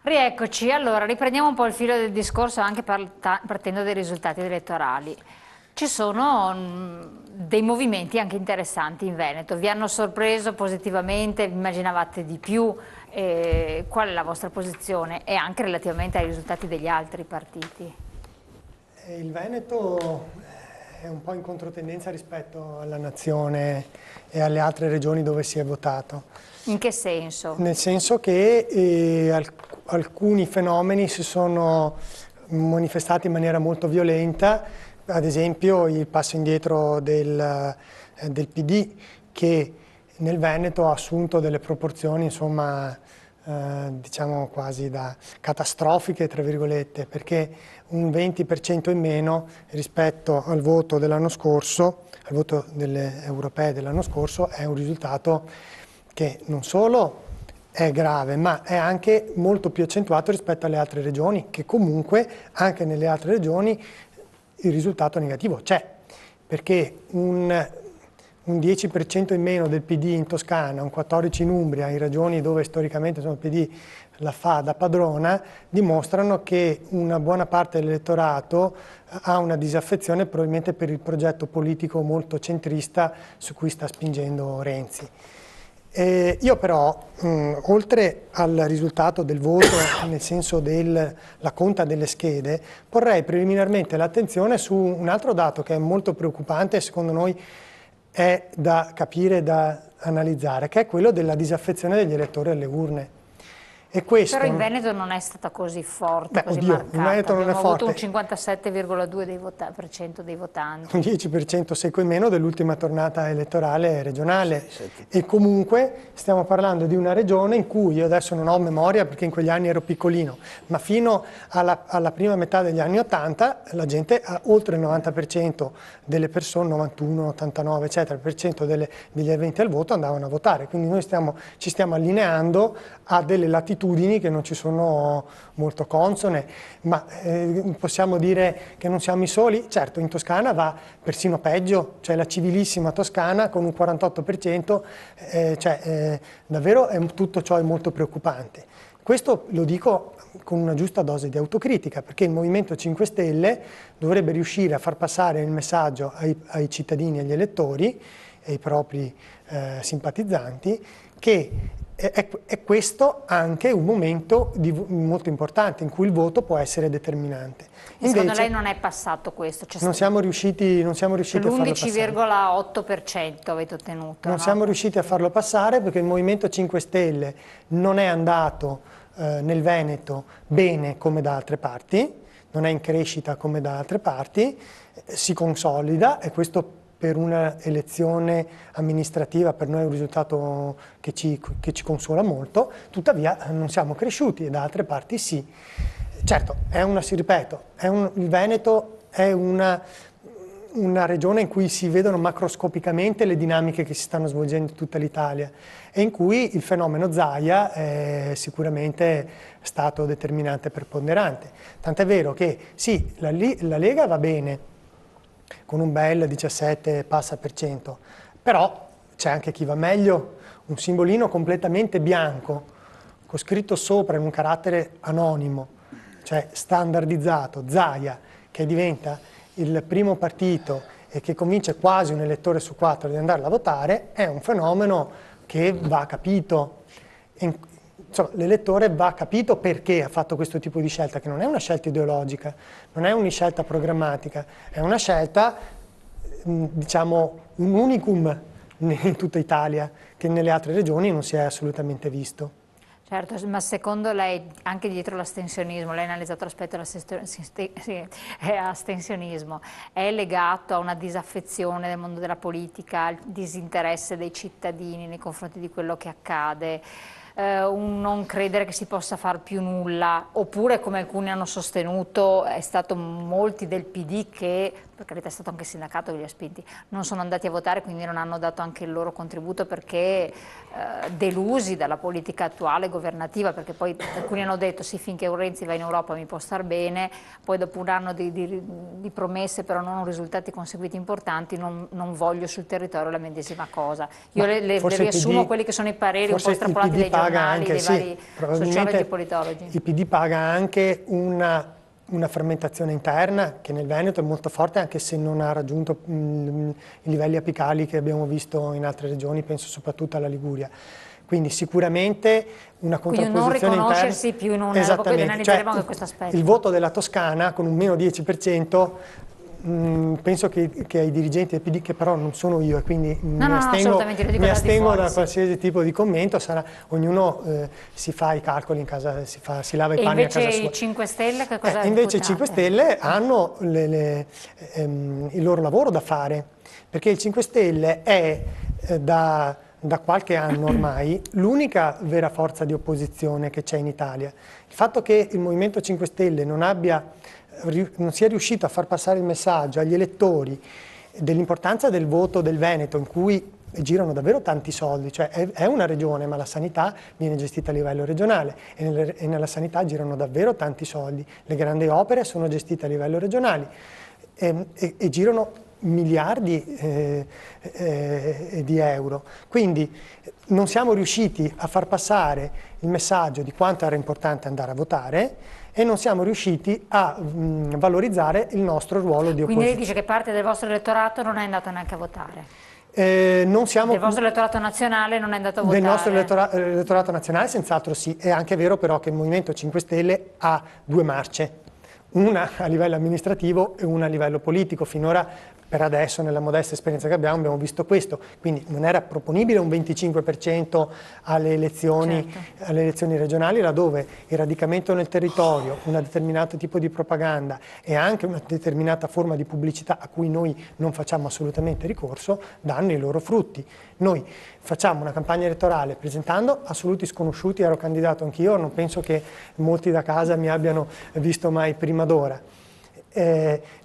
Rieccoci, allora riprendiamo un po' il filo del discorso anche partendo dai risultati elettorali. Ci sono dei movimenti anche interessanti in Veneto, vi hanno sorpreso positivamente, vi immaginavate di più? Qual è la vostra posizione e anche relativamente ai risultati degli altri partiti? Il Veneto è un po' in controtendenza rispetto alla nazione e alle altre regioni dove si è votato. In che senso? Nel senso che alcuni fenomeni si sono manifestati in maniera molto violenta, ad esempio il passo indietro del PD, che nel Veneto ha assunto delle proporzioni, insomma, diciamo quasi da catastrofiche, tra virgolette, perché un 20% in meno rispetto al voto dell'anno scorso, al voto delle europee dell'anno scorso, è un risultato che non solo è grave, ma è anche molto più accentuato rispetto alle altre regioni, che comunque anche nelle altre regioni il risultato negativo c'è, perché un 10% in meno del PD in Toscana, un 14% in Umbria, in regioni dove storicamente il PD la fa da padrona, dimostrano che una buona parte dell'elettorato ha una disaffezione probabilmente per il progetto politico molto centrista su cui sta spingendo Renzi. Io però, oltre al risultato del voto, nel senso della conta delle schede, porrei preliminarmente l'attenzione su un altro dato che è molto preoccupante e secondo noi è da capire, da analizzare, che è quello della disaffezione degli elettori alle urne. E questo, Però in Veneto non è stata così forte, così oddio, marcata. in Veneto non è Abbiamo avuto un forte. 57,2% dei votanti. Un 10% secco in meno dell'ultima tornata elettorale regionale. E comunque stiamo parlando di una regione in cui io adesso non ho memoria perché in quegli anni ero piccolino, ma fino alla prima metà degli anni 80 la gente, oltre il 90% delle persone, 91, 89 eccetera, per cento degli aventi al voto andavano a votare, quindi noi ci stiamo allineando a delle latitudini che non ci sono molto consone, ma possiamo dire che non siamo i soli? Certo, in Toscana va persino peggio, cioè la civilissima Toscana con un 48%, davvero tutto ciò è molto preoccupante. Questo lo dico con una giusta dose di autocritica, perché il Movimento 5 Stelle dovrebbe riuscire a far passare il messaggio ai cittadini e agli elettori e ai propri simpatizzanti che è questo anche un momento molto importante in cui il voto può essere determinante. Secondo lei non è passato questo? Non siamo riusciti a farlo passare. L'11,8% avete ottenuto. Non siamo riusciti a farlo passare perché il Movimento 5 Stelle non è andato nel Veneto bene come da altre parti, non è in crescita come da altre parti, si consolida e questo per una elezione amministrativa per noi è un risultato che ci consola molto, tuttavia non siamo cresciuti e da altre parti sì. Certo, il Veneto è una regione in cui si vedono macroscopicamente le dinamiche che si stanno svolgendo in tutta l'Italia e in cui il fenomeno Zaia è sicuramente stato determinante e preponderante. Tant'è vero che sì, la Lega va bene, con un bel 17 passa per cento, però c'è anche chi va meglio, un simbolino completamente bianco, con scritto sopra in un carattere anonimo, cioè standardizzato, Zaia, che diventa il primo partito e che convince quasi un elettore su 4 di andarla a votare, è un fenomeno che va capito. L'elettore va capito perché ha fatto questo tipo di scelta, che non è una scelta ideologica, non è una scelta programmatica, è una scelta, diciamo, un unicum in tutta Italia, che nelle altre regioni non si è assolutamente visto. Certo, ma secondo lei, anche dietro l'astensionismo, lei ha analizzato l'aspetto dell'astensionismo, è legato a una disaffezione del mondo della politica, al disinteresse dei cittadini nei confronti di quello che accade, un non credere che si possa far più nulla, oppure come alcuni hanno sostenuto è stato molti del PD che per carità è stato anche il sindacato che li ha spinti, non sono andati a votare, quindi non hanno dato anche il loro contributo perché delusi dalla politica attuale governativa, perché poi alcuni hanno detto sì, finché Renzi va in Europa mi può star bene, poi dopo un anno di promesse però non risultati conseguiti importanti, non voglio sul territorio la medesima cosa. Io le riassumo quelli che sono i pareri un po' estrapolati dai giornali, dei vari sociologi e politologi. Il PD paga anche una fermentazione interna che nel Veneto è molto forte, anche se non ha raggiunto i livelli apicali che abbiamo visto in altre regioni, penso soprattutto alla Liguria. Quindi sicuramente una contrapposizione interna. Quindi non riconoscersi più in una, poi analizzeremo anche questo aspetto. Il voto della Toscana con un meno 10%, penso che ai dirigenti del PD, che però non sono io e quindi mi astengo da qualsiasi tipo di commento, ognuno si fa i calcoli in casa, si lava i panni a casa sua. Invece i 5 Stelle che cosa invece i 5 Stelle hanno il loro lavoro da fare, perché il 5 Stelle è da qualche anno ormai l'unica vera forza di opposizione che c'è in Italia. Il fatto che il Movimento 5 Stelle non sia riuscito a far passare il messaggio agli elettori dell'importanza del voto del Veneto, in cui girano davvero tanti soldi, cioè è una regione ma la sanità viene gestita a livello regionale e nella sanità girano davvero tanti soldi, le grandi opere sono gestite a livello regionale e girano miliardi di euro. Quindi non siamo riusciti a far passare il messaggio di quanto era importante andare a votare e non siamo riusciti a valorizzare il nostro ruolo di opposizione. Quindi lei dice che parte del vostro elettorato non è andato neanche a votare? Del vostro elettorato nazionale non è andato a votare? Del nostro elettorato nazionale senz'altro sì. È anche vero però che il Movimento 5 Stelle ha due marce, una a livello amministrativo e una a livello politico. Finora, per adesso, nella modesta esperienza che abbiamo visto questo, quindi non era proponibile un 25% alle elezioni regionali, laddove il radicamento nel territorio, un determinato tipo di propaganda e anche una determinata forma di pubblicità a cui noi non facciamo assolutamente ricorso, danno i loro frutti. Noi facciamo una campagna elettorale presentando assoluti sconosciuti, ero candidato anch'io, non penso che molti da casa mi abbiano visto mai prima d'ora.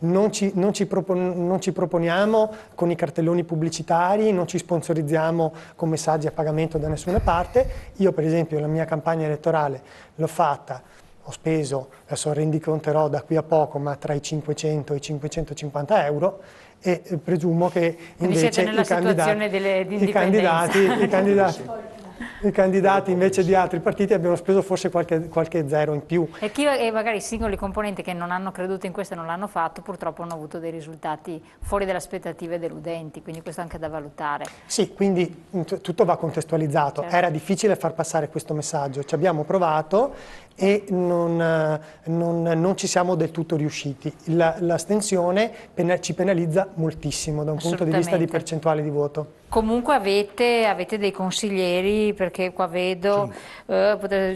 Non ci proponiamo con i cartelloni pubblicitari, non ci sponsorizziamo con messaggi a pagamento da nessuna parte. Io per esempio la mia campagna elettorale l'ho fatta, ho speso, adesso rendiconterò da qui a poco, ma tra i 500 e i 550 euro e presumo che invece i candidati invece di altri partiti abbiano speso forse qualche zero in più. E magari i singoli componenti che non hanno creduto in questo e non l'hanno fatto, purtroppo hanno avuto dei risultati fuori dalle aspettative deludenti, quindi questo è anche da valutare. Sì, quindi tutto va contestualizzato. Certo. Era difficile far passare questo messaggio, ci abbiamo provato e non ci siamo del tutto riusciti. L'astensione ci penalizza moltissimo da un punto di vista di percentuale di voto. Comunque avete dei consiglieri, perché qua vedo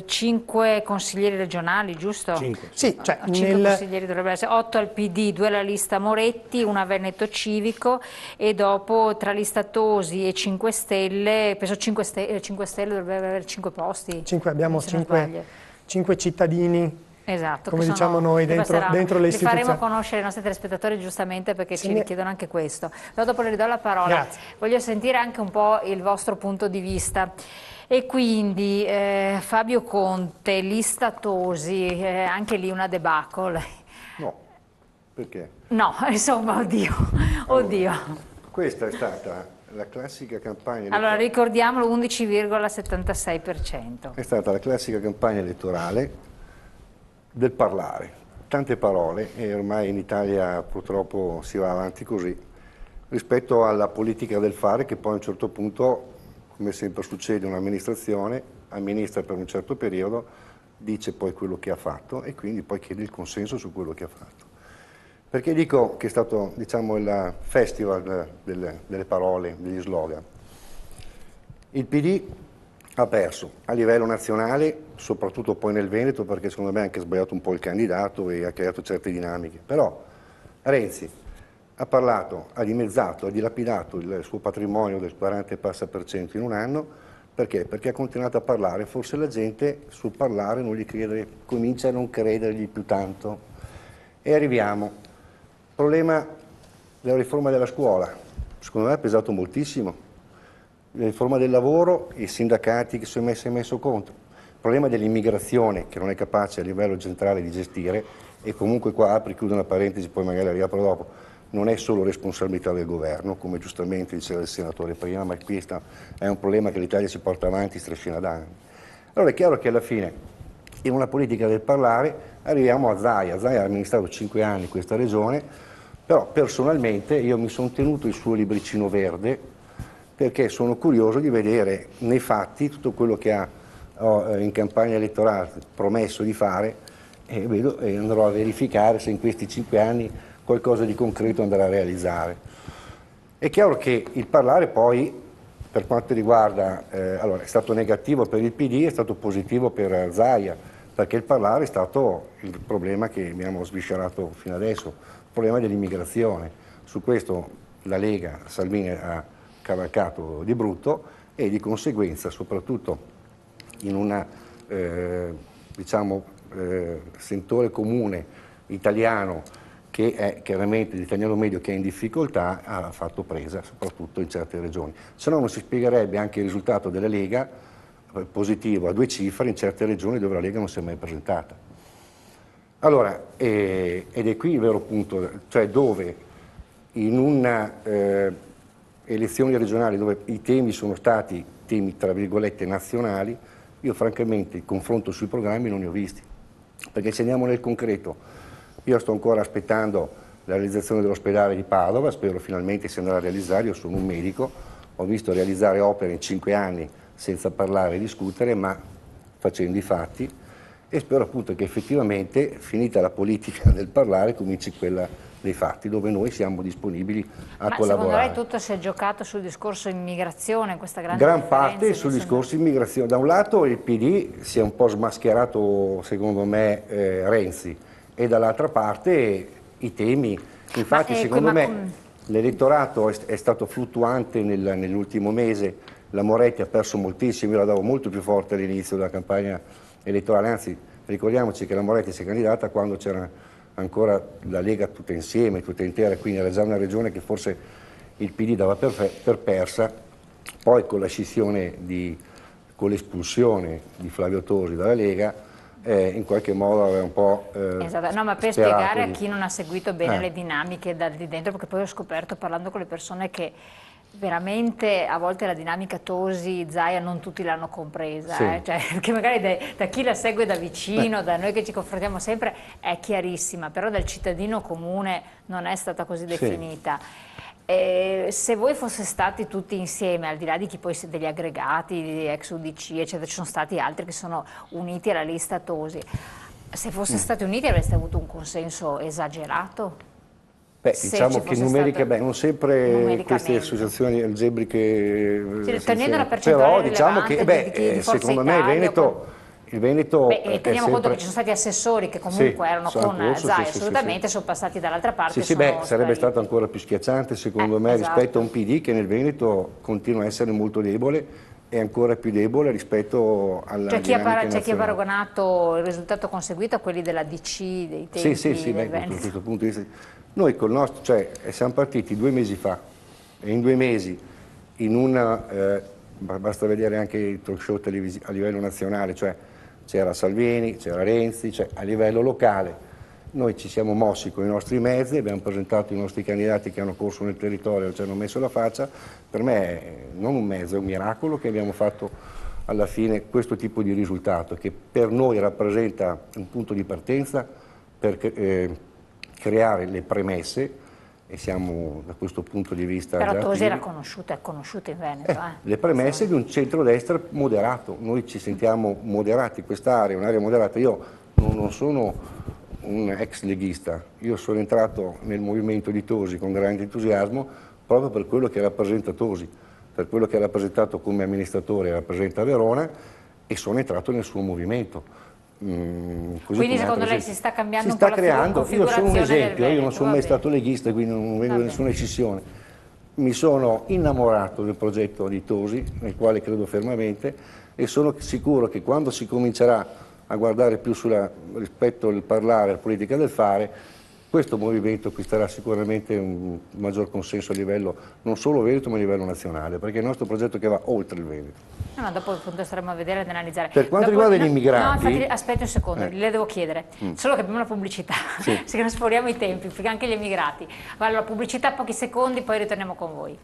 5 consiglieri regionali, giusto? 5. Sì, cioè 5 consiglieri dovrebbero essere, 8 al PD, 2 alla lista Moretti, 1 a Veneto Civico e dopo tra lista Tosi e 5 Stelle, penso 5 Stelle dovrebbero avere 5 posti. Abbiamo 5 cittadini. Esatto, come diciamo noi dentro le istituzioni. Li faremo conoscere i nostri telespettatori giustamente perché ci richiedono anche questo. Però dopo le ridò la parola. Grazie. Voglio sentire anche un po' il vostro punto di vista. E quindi Fabio Conte, lista Tosi, anche lì una debacle. No, perché? No, insomma, oddio. Questa è stata la classica campagna elettorale. Allora ricordiamolo, 11,76%. È stata la classica campagna elettorale del parlare, tante parole, e ormai in Italia purtroppo si va avanti così, rispetto alla politica del fare, che poi a un certo punto, come sempre succede in un'amministrazione, amministra per un certo periodo, dice poi quello che ha fatto e quindi poi chiede il consenso su quello che ha fatto. Perché dico che è stato, diciamo, il festival delle parole, degli slogan. Il PD ha perso a livello nazionale, soprattutto poi nel Veneto, perché secondo me ha anche sbagliato un po' il candidato e ha creato certe dinamiche. Però Renzi ha parlato, ha dimezzato, ha dilapidato il suo patrimonio del 40 e passa per cento in un anno. Perché? Perché ha continuato a parlare. Forse la gente sul parlare non gli crede, comincia a non credergli più tanto. E arriviamo. Problema la riforma della scuola, secondo me ha pesato moltissimo. La riforma del lavoro, i sindacati che si sono messo contro. Il problema dell'immigrazione, che non è capace a livello centrale di gestire, e comunque qua apri e chiudo una parentesi, poi magari riapro dopo, non è solo responsabilità del governo, come giustamente diceva il senatore prima, ma questo è un problema che l'Italia si porta avanti striscina da anni. Allora è chiaro che alla fine, in una politica del parlare, arriviamo a Zaia. Zaia ha amministrato 5 anni questa regione, però personalmente io mi sono tenuto il suo libricino verde, perché sono curioso di vedere nei fatti tutto quello che ha in campagna elettorale promesso di fare, e vedo e andrò a verificare se in questi 5 anni qualcosa di concreto andrà a realizzare. È chiaro che il parlare poi, per quanto riguarda, allora è stato negativo per il PD, è stato positivo per Zaia, perché il parlare è stato il problema che abbiamo sviscerato fino adesso, il problema dell'immigrazione. Su questo la Lega, Salvini ha cavalcato di brutto e di conseguenza, soprattutto in un sentore comune italiano che è chiaramente l'italiano medio che è in difficoltà, ha fatto presa soprattutto in certe regioni. Se no non si spiegherebbe anche il risultato della Lega positivo a 2 cifre in certe regioni dove la Lega non si è mai presentata. Allora, ed è qui il vero punto, cioè dove in una elezioni regionali dove i temi sono stati temi tra virgolette nazionali, io francamente il confronto sui programmi non ne ho visti, perché se andiamo nel concreto, io sto ancora aspettando la realizzazione dell'ospedale di Padova, spero finalmente si andrà a realizzare, io sono un medico, ho visto realizzare opere in 5 anni senza parlare e discutere, ma facendo i fatti, e spero appunto che effettivamente, finita la politica del parlare, cominci quella dei fatti, dove noi siamo disponibili a collaborare. Ma secondo lei tutto si è giocato sul discorso immigrazione, questa grande Gran parte sul discorso immigrazione. Da un lato il PD si è un po' smascherato, secondo me, Renzi, e dall'altra parte i temi. Infatti secondo me l'elettorato è stato fluttuante nell'ultimo mese, la Moretti ha perso moltissimo, io la davo molto più forte all'inizio della campagna elettorale, anzi ricordiamoci che la Moretti si è candidata quando c'era ancora la Lega tutta insieme, tutta intera, quindi era già una regione che forse il PD dava per persa, poi con la scissione, con l'espulsione di Flavio Tosi dalla Lega, in qualche modo aveva un po' esatto. No, ma per spiegare a chi non ha seguito bene le dinamiche da di dentro, perché poi ho scoperto parlando con le persone che veramente a volte la dinamica Tosi-Zaia non tutti l'hanno compresa, sì. Cioè, perché magari da chi la segue da vicino, da noi che ci confrontiamo sempre, è chiarissima, però dal cittadino comune non è stata così definita. Se voi foste stati tutti insieme, al di là di chi poi degli aggregati, di ex UDC, eccetera, ci sono stati altri che sono uniti alla lista Tosi, se foste stati uniti avreste avuto un consenso esagerato? Beh, diciamo che non sempre queste associazioni algebriche, tenendo una percentuale però diciamo che secondo me il Veneto teniamo conto che ci sono stati assessori che comunque erano con Zaia, assolutamente sono passati dall'altra parte. Sarebbe stato ancora più schiacciante secondo me rispetto a un PD che nel Veneto continua a essere molto debole, e ancora più debole rispetto alla dinamica nazionale. C'è chi ha paragonato il risultato conseguito a quelli della DC, dei tempi del Veneto. Da questo punto di vista, noi col nostro, siamo partiti 2 mesi fa, e in 2 mesi basta vedere anche i talk show televisivi a livello nazionale, c'era Salvini, c'era Renzi, a livello locale noi ci siamo mossi con i nostri mezzi, abbiamo presentato i nostri candidati che hanno corso nel territorio e ci hanno messo la faccia. Per me è non un mezzo, è un miracolo che abbiamo fatto alla fine questo tipo di risultato, che per noi rappresenta un punto di partenza per creare le premesse, e siamo da questo punto di vista però Tosi era conosciuta, è conosciuta in Veneto. Le premesse di un centrodestra moderato, noi ci sentiamo moderati, quest'area è un'area moderata. Io non sono un ex leghista, io sono entrato nel movimento di Tosi con grande entusiasmo proprio per quello che rappresenta Tosi, per quello che ha rappresentato come amministratore, rappresenta Verona, e sono entrato nel suo movimento. Quindi secondo lei si sta cambiando un po' la configurazione? Io sono un esempio, io non sono mai stato leghista, quindi non vengo da nessuna escissione. Mi sono innamorato del progetto di Tosi, nel quale credo fermamente, e sono sicuro che quando si comincerà a guardare più rispetto al parlare, alla politica del fare, questo movimento acquisterà sicuramente un maggior consenso a livello non solo Veneto ma a livello nazionale, perché è il nostro progetto che va oltre il Veneto. No, dopo appunto staremo a vedere ed analizzare. Per quanto riguarda gli immigrati... No, infatti, aspetti un secondo, le devo chiedere, solo che abbiamo la pubblicità, se non sforiamo i tempi, perché anche gli immigrati. Allora, la pubblicità, pochi secondi, poi ritorniamo con voi.